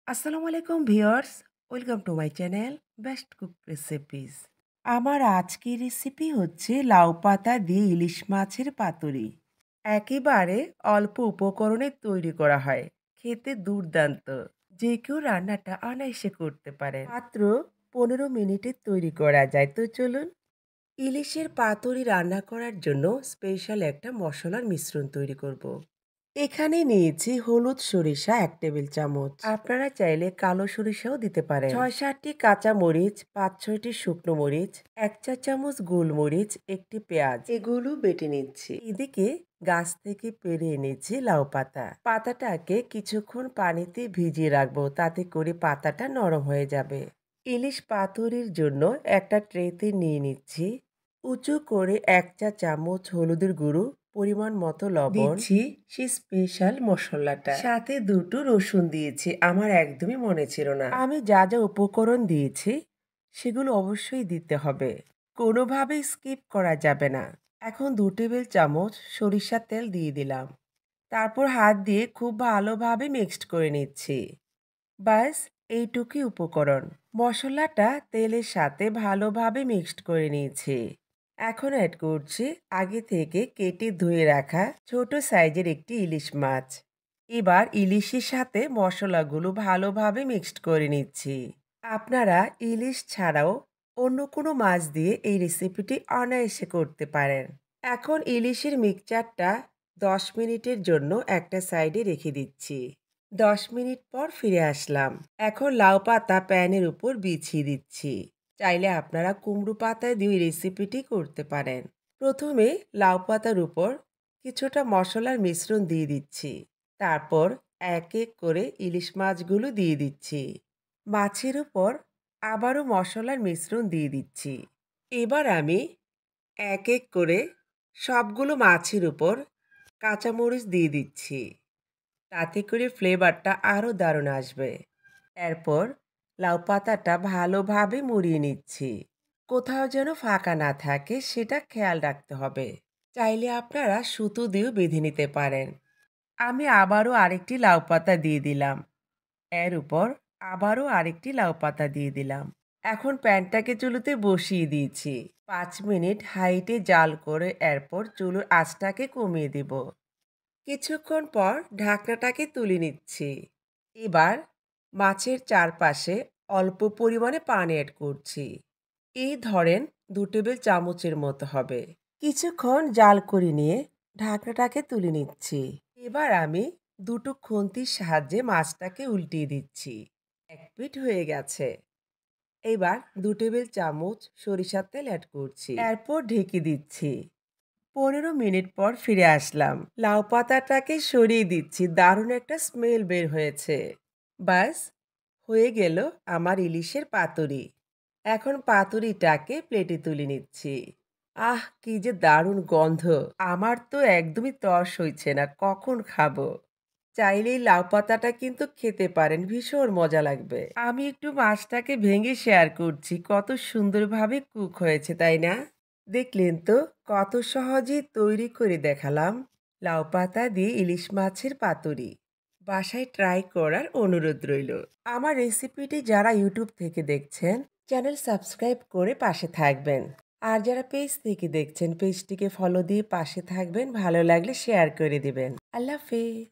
আসসালামু আলাইকুম viewers, welcome to my channel best cook recipes. আমার আজকের রেসিপি হচ্ছে লাউ পাতা দিয়ে ইলিশ মাছের পাতুরি। একেবারে অল্প উপকরণে তৈরি করা হয়, খেতে দুর্দান্ত। যে কেউ রান্নাটা অনায়াসে করতে পারে, মাত্র 15 মিনিটে তৈরি করা যায়। তো চলুন, ইলিশের পাতুরি রান্না করার জন্য স্পেশাল একটা মশলার মিশ্রণ তৈরি করব। এখানে নিয়েছি হলুদ সরিষা 1 টেবিল চামচ। আপনারা চাইলে কালো সরিষাও দিতে পারেন। 6-7টি কাঁচা মরিচ, 5-6টি শুকনো মরিচ, 1 চা-চামচ গোলমরিচ, একটি পেঁয়াজ, এগুলো বেটে নিচ্ছি। এদিকে গাছ থেকে পেরে এনেছি লাউ পাতা। পাতাটাকে কিছুক্ষণ পানিতে ভিজিয়ে রাখবো, তাতে করে পাতাটা নরম হয়ে যাবে। ইলিশ পাতুরির জন্য একটা ট্রেতে নিয়ে নিচ্ছি। উঁচু করে 1 চা-চামচ হলুদের গুঁড়ো, পরিমাণ মতো লবণ দিচ্ছি, সেই স্পেশাল মশলাটা। সাথে 2টো রসুন দিয়েছি, আমার একদমই মনে ছিল না। আমি যা যা উপকরণ দিয়েছি সেগুলো অবশ্যই দিতে হবে, কোনোভাবেই স্কিপ করা যাবে না। এখন 2 টেবিল চামচ সরিষার তেল দিয়ে দিলাম। তারপর হাত দিয়ে খুব ভালোভাবে মিক্সড করে নিচ্ছি। ব্যাস, এইটুকুই উপকরণ। মশলাটা তেলের সাথে ভালোভাবে মিক্সড করে নিয়েছি। এখন অ্যাড করছি আগে থেকে কেটে ধুয়ে রাখা ছোট সাইজের একটি ইলিশ মাছ। এবার ইলিশের সাথে মশলাগুলো ভালোভাবে মিক্সড করে নিচ্ছি। আপনারা ইলিশ ছাড়াও অন্য কোনো মাছ দিয়ে এই রেসিপিটি অনায়াসে করতে পারেন। এখন ইলিশের মিক্সচারটা 10 মিনিটের জন্য একটা সাইডে রেখে দিচ্ছি। 10 মিনিট পর ফিরে আসলাম। এখন লাউ পাতা প্যানের উপর বিছিয়ে দিচ্ছি। চাইলে আপনারা কুমড়ো পাতা দিয়ে রেসিপিটি করতে পারেন। প্রথমে লাউ পাতার উপর কিছুটা মশলার মিশ্রণ দিয়ে দিচ্ছি। তারপর এক এক করে ইলিশ মাছগুলো দিয়ে দিচ্ছি। মাছের উপর আবারও মশলার মিশ্রণ দিয়ে দিচ্ছি। এবার আমি এক এক করে সবগুলো মাছের উপর কাঁচামরিচ দিয়ে দিচ্ছি, তাতে করে ফ্লেভারটা আরও দারুণ আসবে। এরপর লাউ পাতাটা ভালোভাবে মুড়িয়ে নিচ্ছি। কোথাও যেন ফাঁকা না থাকে সেটা খেয়াল রাখতে হবে। চাইলে আপনারা সুতো দিয়েও বেঁধে নিতে পারেন। আমি আবারও আরেকটি লাউ পাতা দিয়ে দিলাম। এর উপর আবারও আরেকটি লাউ পাতা দিয়ে দিলাম। এখন প্যানটাকে চুলোতে বসিয়ে দিয়েছি। 5 মিনিট হাইটে জাল করে এরপর চুলোর আঁচটাকে কমিয়ে দেব। কিছুক্ষণ পর ঢাকনাটাকে তুলে নিচ্ছি। এবার মাছের চারপাশে অল্প পরিমাণে পানি অ্যাড করছি। এই ধরেন 2 টেবিল চামচের মতো হবে। কিছুক্ষণ জাল করে নিয়ে ঢাকনাটাকে তুলে নিচ্ছি। এবার আমি 2টো খুন্তির সাহায্যে মাছটাকে উল্টিয়ে দিচ্ছি। এক পিঠ হয়ে গেছে। এবার 2 টেবিল চামচ সরিষার তেল অ্যাড করছি। এরপর ঢেকে দিচ্ছি। 15 মিনিট পর ফিরে আসলাম। লাউ পাতাটাকে সরিয়ে দিচ্ছি, দারুণ একটা স্মেল বের হয়েছে। ব্যাস, হয়ে গেল আমার ইলিশের পাতুরি। এখন পাতুরিটাকে প্লেটে তুলে নিচ্ছি। আহ, কি যে দারুণ গন্ধ! আমার তো একদমই তর সইছে না, কখন খাবো। চাইলেই লাউ পাতাটা কিন্তু খেতে পারেন, ভীষণ মজা লাগবে। আমি একটু মাছটাকে ভেঙে শেয়ার করছি, কত সুন্দরভাবে কুক হয়েছে, তাই না? দেখলেন তো, কত সহজে তৈরি করে দেখালাম লাউ পাতা দিয়ে ইলিশ মাছের পাতুরি। বাসায় ট্রাই করার অনুরোধ রইল। আমার রেসিপিটি যারা ইউটিউব থেকে দেখছেন, চ্যানেল সাবস্ক্রাইব করে পাশে থাকবেন। আর যারা পেজ থেকে দেখছেন, পেজটিকে ফলো দিয়ে পাশে থাকবেন। ভালো লাগলে শেয়ার করে দিবেন। আল্লাহ হাফেজ।